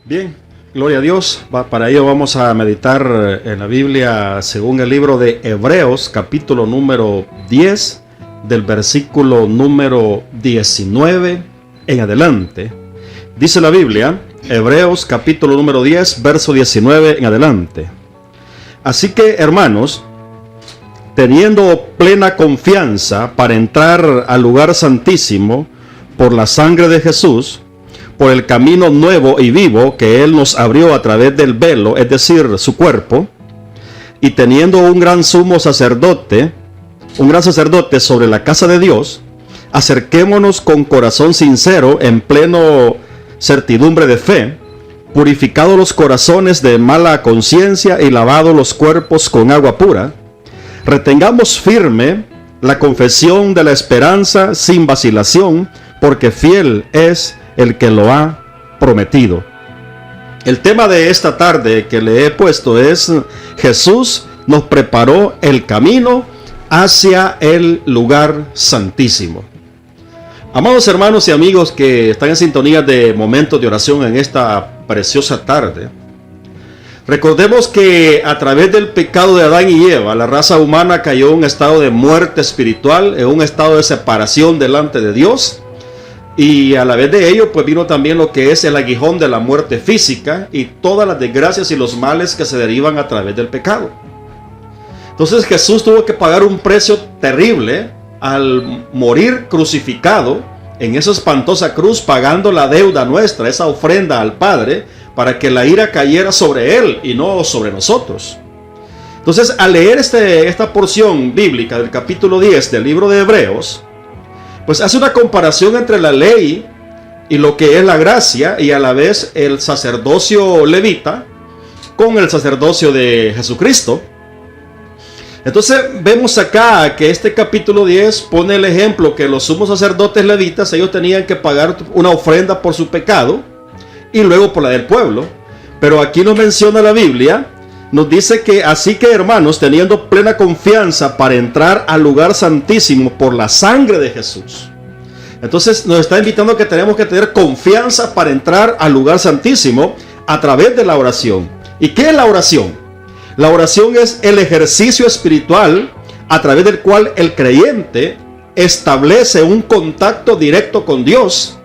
Bien, gloria a Dios. Para ello vamos a meditar en la Biblia según el libro de Hebreos, capítulo número 10, del versículo número 19 en adelante. Dice la Biblia, Hebreos capítulo número 10, verso 19 en adelante. Así que, hermanos, teniendo plena confianza para entrar al lugar santísimo por la sangre de Jesús, por el camino nuevo y vivo que Él nos abrió a través del velo, es decir, su cuerpo, y teniendo un gran sumo sacerdote, sobre la casa de Dios, acerquémonos con corazón sincero, en pleno certidumbre de fe, purificados los corazones de mala conciencia y lavados los cuerpos con agua pura. Retengamos firme la confesión de la esperanza sin vacilación, porque fiel es el que lo ha prometido. El tema de esta tarde que le he puesto es: Jesús nos preparó el camino hacia el lugar santísimo. Amados hermanos y amigos que están en sintonía de momentos de oración en esta preciosa tarde, recordemos que a través del pecado de Adán y Eva, la raza humana cayó en un estado de muerte espiritual, en un estado de separación delante de Dios. Y a la vez de ello, pues vino también lo que es el aguijón de la muerte física y todas las desgracias y los males que se derivan a través del pecado. Entonces Jesús tuvo que pagar un precio terrible al morir crucificado en esa espantosa cruz, pagando la deuda nuestra, esa ofrenda al Padre, para que la ira cayera sobre Él y no sobre nosotros. Entonces, al leer esta porción bíblica del capítulo 10 del libro de Hebreos, pues hace una comparación entre la ley y lo que es la gracia, y a la vez el sacerdocio levita con el sacerdocio de Jesucristo. Entonces vemos acá que este capítulo 10 pone el ejemplo que los sumos sacerdotes levitas, ellos tenían que pagar una ofrenda por su pecado y luego por la del pueblo. Pero aquí nos menciona la Biblia, nos dice que así que, hermanos, teniendo plena confianza para entrar al lugar santísimo por la sangre de Jesús. Entonces nos está invitando a que tenemos que tener confianza para entrar al lugar santísimo a través de la oración. ¿Y qué es la oración? La oración es el ejercicio espiritual a través del cual el creyente establece un contacto directo con Dios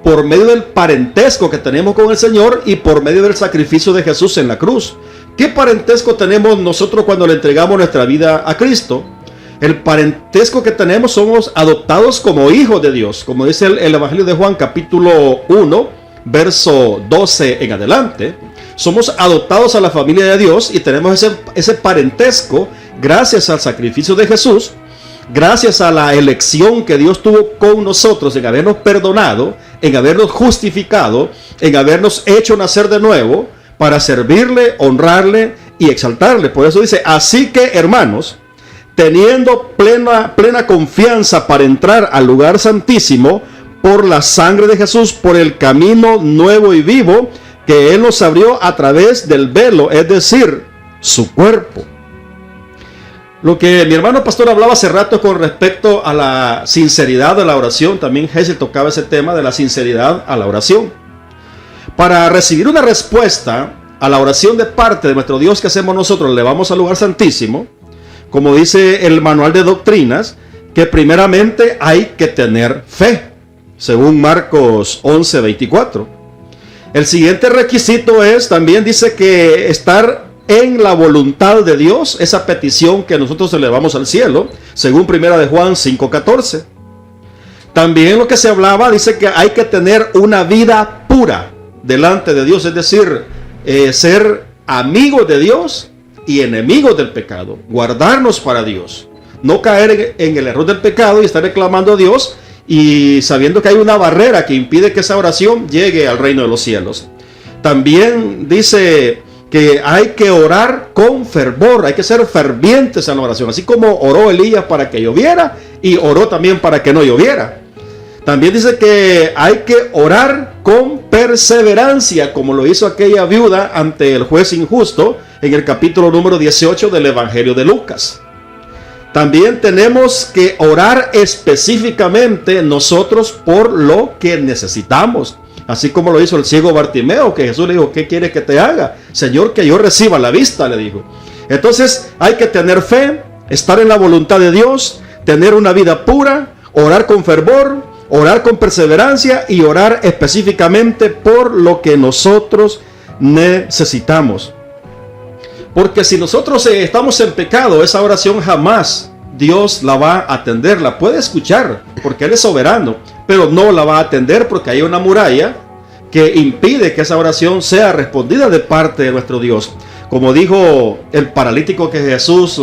por medio del parentesco que tenemos con el Señor y por medio del sacrificio de Jesús en la cruz. ¿Qué parentesco tenemos nosotros cuando le entregamos nuestra vida a Cristo? El parentesco que tenemos, somos adoptados como hijos de Dios, como dice el Evangelio de Juan capítulo 1, verso 12 en adelante. Somos adoptados a la familia de Dios y tenemos ese parentesco gracias al sacrificio de Jesús, gracias a la elección que Dios tuvo con nosotros en habernos perdonado, en habernos justificado, en habernos hecho nacer de nuevo, para servirle, honrarle y exaltarle. Por eso dice: así que, hermanos, teniendo plena confianza para entrar al lugar santísimo por la sangre de Jesús, por el camino nuevo y vivo que Él nos abrió a través del velo, es decir, su cuerpo. Lo que mi hermano pastor hablaba hace rato con respecto a la sinceridad de la oración, también Jesús tocaba ese tema de la sinceridad a la oración. Para recibir una respuesta a la oración de parte de nuestro Dios que hacemos nosotros, le vamos al lugar santísimo, como dice el manual de doctrinas, que primeramente hay que tener fe, según Marcos 11:24. El siguiente requisito es, también dice, que estar en la voluntad de Dios, esa petición que nosotros elevamos al cielo, según 1 de Juan 5:14. También lo que se hablaba, dice que hay que tener una vida pura delante de Dios, es decir, ser amigos de Dios y enemigos del pecado, guardarnos para Dios, no caer en el error del pecado y estar reclamando a Dios y sabiendo que hay una barrera que impide que esa oración llegue al reino de los cielos. También dice que hay que orar con fervor, hay que ser fervientes en la oración, así como oró Elías para que lloviera y oró también para que no lloviera. También dice que hay que orar con perseverancia, como lo hizo aquella viuda ante el juez injusto en el capítulo número 18 del Evangelio de Lucas. También tenemos que orar específicamente nosotros por lo que necesitamos. así como lo hizo el ciego Bartimeo, que Jesús le dijo, ¿qué quiere que te haga? Señor, que yo reciba la vista, le dijo. Entonces hay que tener fe, estar en la voluntad de Dios, tener una vida pura, orar con fervor, orar con perseverancia y orar específicamente por lo que nosotros necesitamos. Porque si nosotros estamos en pecado, esa oración jamás Dios la va a atender. La puede escuchar porque Él es soberano, pero no la va a atender porque hay una muralla que impide que esa oración sea respondida de parte de nuestro Dios. Como dijo el paralítico que Jesús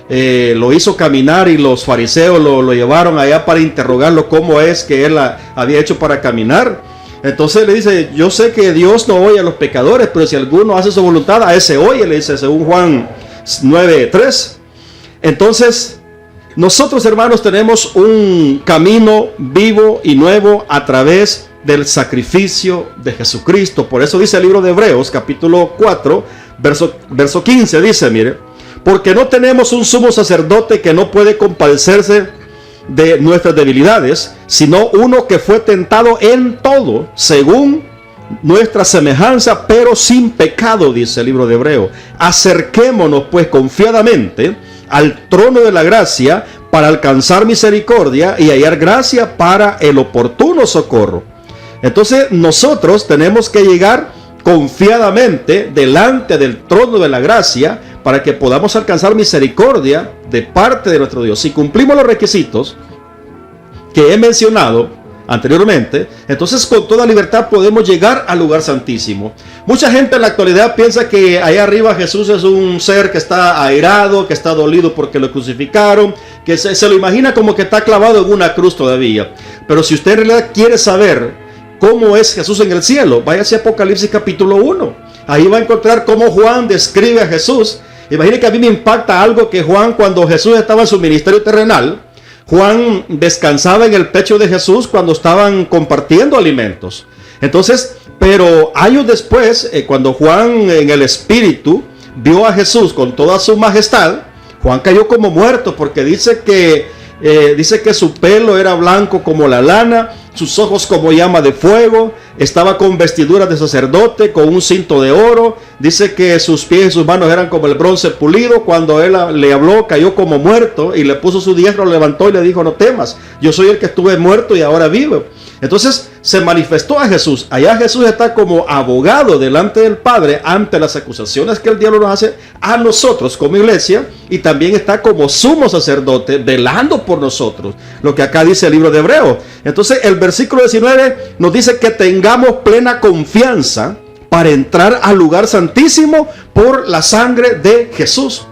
lo hizo caminar y los fariseos lo llevaron allá para interrogarlo cómo es que él había hecho para caminar. Entonces le dice, yo sé que Dios no oye a los pecadores, pero si alguno hace su voluntad, a ese oye, le dice según Juan 9:3. Entonces nosotros, hermanos, tenemos un camino vivo y nuevo a través del sacrificio de Jesucristo. Por eso dice el libro de Hebreos capítulo 4 verso 15, dice, mire, porque no tenemos un sumo sacerdote que no puede compadecerse de nuestras debilidades, sino uno que fue tentado en todo, según nuestra semejanza, pero sin pecado, dice el libro de Hebreos. Acerquémonos pues confiadamente al trono de la gracia para alcanzar misericordia y hallar gracia para el oportuno socorro. Entonces nosotros tenemos que llegar confiadamente delante del trono de la gracia para que podamos alcanzar misericordia de parte de nuestro Dios. Si cumplimos los requisitos que he mencionado anteriormente, entonces con toda libertad podemos llegar al lugar santísimo. Mucha gente en la actualidad piensa que allá arriba Jesús es un ser que está airado, que está dolido porque lo crucificaron, que se lo imagina como que está clavado en una cruz todavía. Pero si usted en realidad quiere saber cómo es Jesús en el cielo, váyase a Apocalipsis capítulo 1. Ahí va a encontrar cómo Juan describe a Jesús. Imagine que a mí me impacta algo que Juan, cuando Jesús estaba en su ministerio terrenal, Juan descansaba en el pecho de Jesús cuando estaban compartiendo alimentos. Entonces, pero años después, cuando Juan en el espíritu vio a Jesús con toda su majestad, Juan cayó como muerto porque dice que su pelo era blanco como la lana, sus ojos como llama de fuego, estaba con vestiduras de sacerdote, con un cinto de oro. Dice que sus pies y sus manos eran como el bronce pulido. Cuando él le habló, cayó como muerto y le puso su diestra, lo levantó y le dijo, no temas, yo soy el que estuve muerto y ahora vivo. Entonces se manifestó a Jesús. Allá Jesús está como abogado delante del Padre ante las acusaciones que el diablo nos hace a nosotros como iglesia, y también está como sumo sacerdote velando por nosotros, lo que acá dice el libro de Hebreos. Entonces el versículo 19 nos dice que tengamos plena confianza para entrar al lugar santísimo por la sangre de Jesús.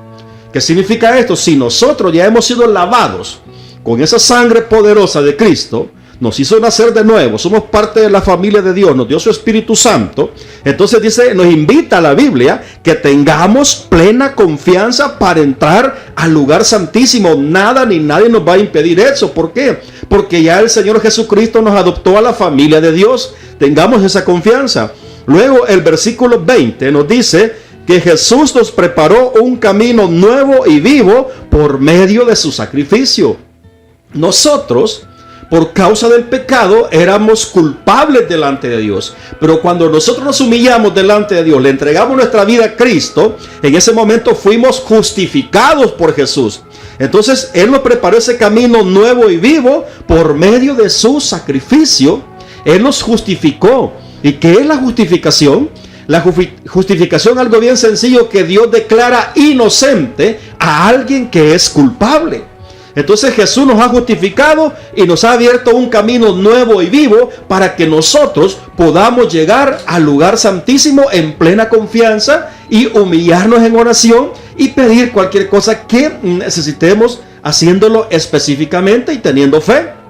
¿Qué significa esto? Si nosotros ya hemos sido lavados con esa sangre poderosa de Cristo, nos hizo nacer de nuevo, somos parte de la familia de Dios, nos dio su Espíritu Santo. Entonces dice, nos invita a la Biblia que tengamos plena confianza para entrar al lugar santísimo. Nada ni nadie nos va a impedir eso. ¿Por qué? Porque ya el Señor Jesucristo nos adoptó a la familia de Dios. Tengamos esa confianza. Luego el versículo 20 nos dice que Jesús nos preparó un camino nuevo y vivo por medio de su sacrificio. Nosotros, por causa del pecado, éramos culpables delante de Dios. Pero cuando nosotros nos humillamos delante de Dios, le entregamos nuestra vida a Cristo, en ese momento fuimos justificados por Jesús. Entonces Él nos preparó ese camino nuevo y vivo por medio de su sacrificio. Él nos justificó. ¿Y qué es la justificación? La justificación, algo bien sencillo, que Dios declara inocente a alguien que es culpable. Entonces Jesús nos ha justificado y nos ha abierto un camino nuevo y vivo para que nosotros podamos llegar al lugar santísimo en plena confianza y humillarnos en oración y pedir cualquier cosa que necesitemos, haciéndolo específicamente y teniendo fe.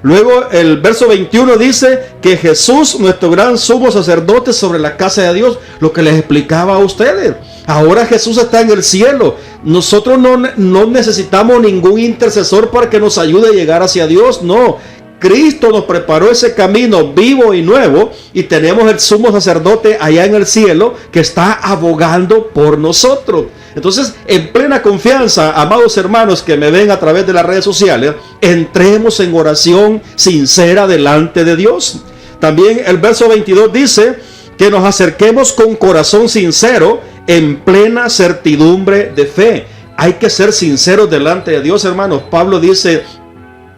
Luego el verso 21 dice que Jesús, nuestro gran sumo sacerdote sobre la casa de Dios, lo que les explicaba a ustedes. Ahora Jesús está en el cielo. Nosotros no necesitamos ningún intercesor para que nos ayude a llegar hacia Dios. No, Cristo nos preparó ese camino vivo y nuevo, y tenemos el sumo sacerdote allá en el cielo que está abogando por nosotros. Entonces, en plena confianza, amados hermanos que me ven a través de las redes sociales, entremos en oración sincera delante de Dios. También el verso 22 dice que nos acerquemos con corazón sincero en plena certidumbre de fe. Hay que ser sinceros delante de Dios, hermanos. Pablo dice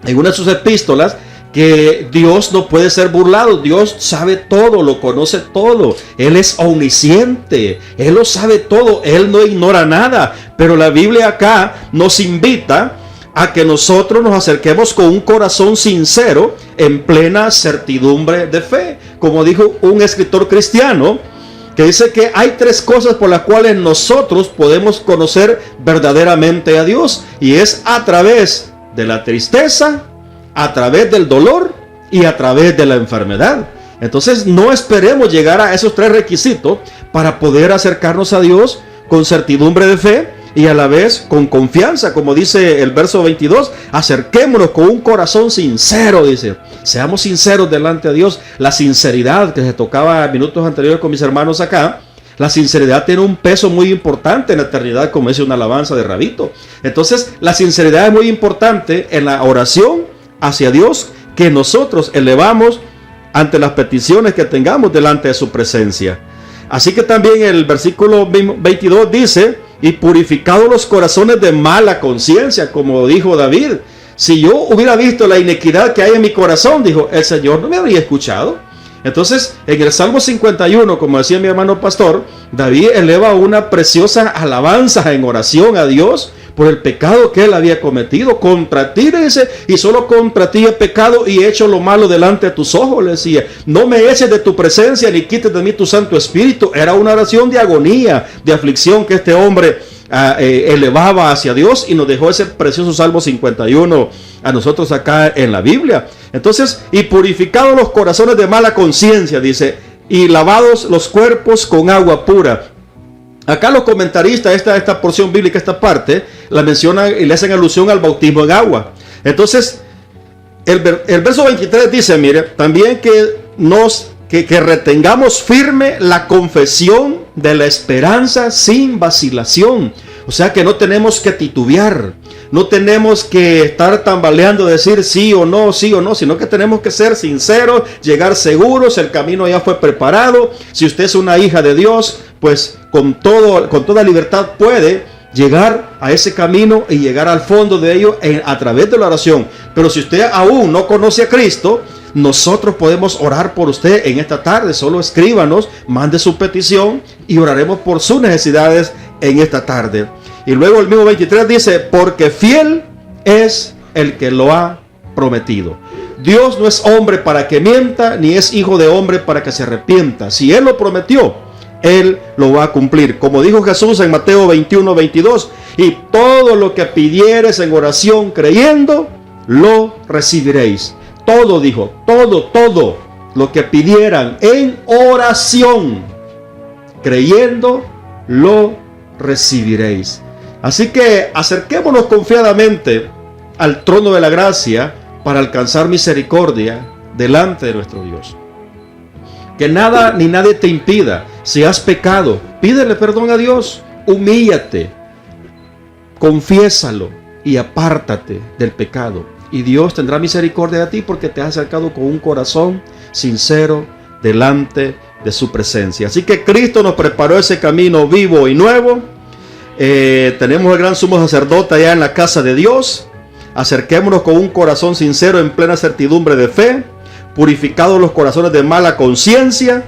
en una de sus epístolas que Dios no puede ser burlado. Dios sabe todo, lo conoce todo. Él es omnisciente, Él lo sabe todo, Él no ignora nada. Pero la Biblia acá nos invita a que nosotros nos acerquemos con un corazón sincero en plena certidumbre de fe. Como dijo un escritor cristiano, que dice que hay tres cosas por las cuales nosotros podemos conocer verdaderamente a Dios, y es a través de la tristeza, a través del dolor y a través de la enfermedad. Entonces no esperemos llegar a esos tres requisitos para poder acercarnos a Dios con certidumbre de fe y a la vez con confianza. Como dice el verso 22, acerquémonos con un corazón sincero, dice. Seamos sinceros delante de Dios. La sinceridad, que se tocaba minutos anteriores con mis hermanos acá, la sinceridad tiene un peso muy importante en la eternidad, como dice una alabanza de Rabito. Entonces la sinceridad es muy importante en la oración hacia Dios, que nosotros elevamos ante las peticiones que tengamos delante de su presencia. Así que también el versículo 22 dice: y purificados los corazones de mala conciencia, como dijo David. Si yo hubiera visto la iniquidad que hay en mi corazón, dijo, el Señor no me habría escuchado. Entonces, en el Salmo 51, como decía mi hermano pastor, David eleva una preciosa alabanza en oración a Dios por el pecado que él había cometido. Contra ti, le dice, y solo contra ti he pecado y he hecho lo malo delante de tus ojos, le decía. No me eches de tu presencia ni quites de mí tu Santo Espíritu. Era una oración de agonía, de aflicción que este hombre elevaba hacia Dios, y nos dejó ese precioso Salmo 51 a nosotros acá en la Biblia. Entonces, y purificados los corazones de mala conciencia, dice, y lavados los cuerpos con agua pura. Acá los comentaristas, esta porción bíblica, esta parte, la mencionan y le hacen alusión al bautismo en agua. Entonces, el verso 23 dice, mire, también que retengamos firme la confesión de la esperanza sin vacilación. O sea que no tenemos que titubear, no tenemos que estar tambaleando, decir sí o no, sino que tenemos que ser sinceros, llegar seguros, el camino ya fue preparado. Si usted es una hija de Dios, pues con toda libertad puede llegar a ese camino y llegar al fondo de ello a través de la oración. Pero si usted aún no conoce a Cristo, nosotros podemos orar por usted en esta tarde. Solo escríbanos, mande su petición y oraremos por sus necesidades en esta tarde. Y luego el mismo 23 dice, porque fiel es el que lo ha prometido. Dios no es hombre para que mienta, ni es hijo de hombre para que se arrepienta. Si Él lo prometió, Él lo va a cumplir. Como dijo Jesús en Mateo 21, 22, y todo lo que pidieres en oración creyendo, lo recibiréis. Todo, dijo, todo lo que pidieran en oración, creyendo, lo recibiréis. Así que acerquémonos confiadamente al trono de la gracia para alcanzar misericordia delante de nuestro Dios. Que nada ni nadie te impida. Si has pecado, pídele perdón a Dios, humíllate, confiésalo y apártate del pecado. Y Dios tendrá misericordia de ti porque te has acercado con un corazón sincero delante de su presencia. Así que Cristo nos preparó ese camino vivo y nuevo. Tenemos el gran sumo sacerdote allá en la casa de Dios. Acerquémonos con un corazón sincero en plena certidumbre de fe, purificados los corazones de mala conciencia.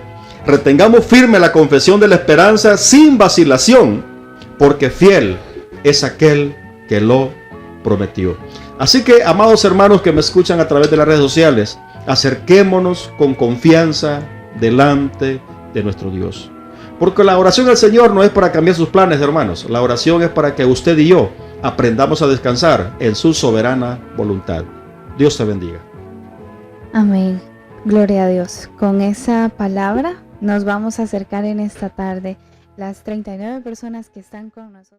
Retengamos firme la confesión de la esperanza sin vacilación, porque fiel es aquel que lo prometió. Así que, amados hermanos que me escuchan a través de las redes sociales, acerquémonos con confianza delante de nuestro Dios. Porque la oración al Señor no es para cambiar sus planes, hermanos. La oración es para que usted y yo aprendamos a descansar en su soberana voluntad. Dios te bendiga. Amén. Gloria a Dios. Con esa palabra nos vamos a acercar en esta tarde las 39 personas que están con nosotros.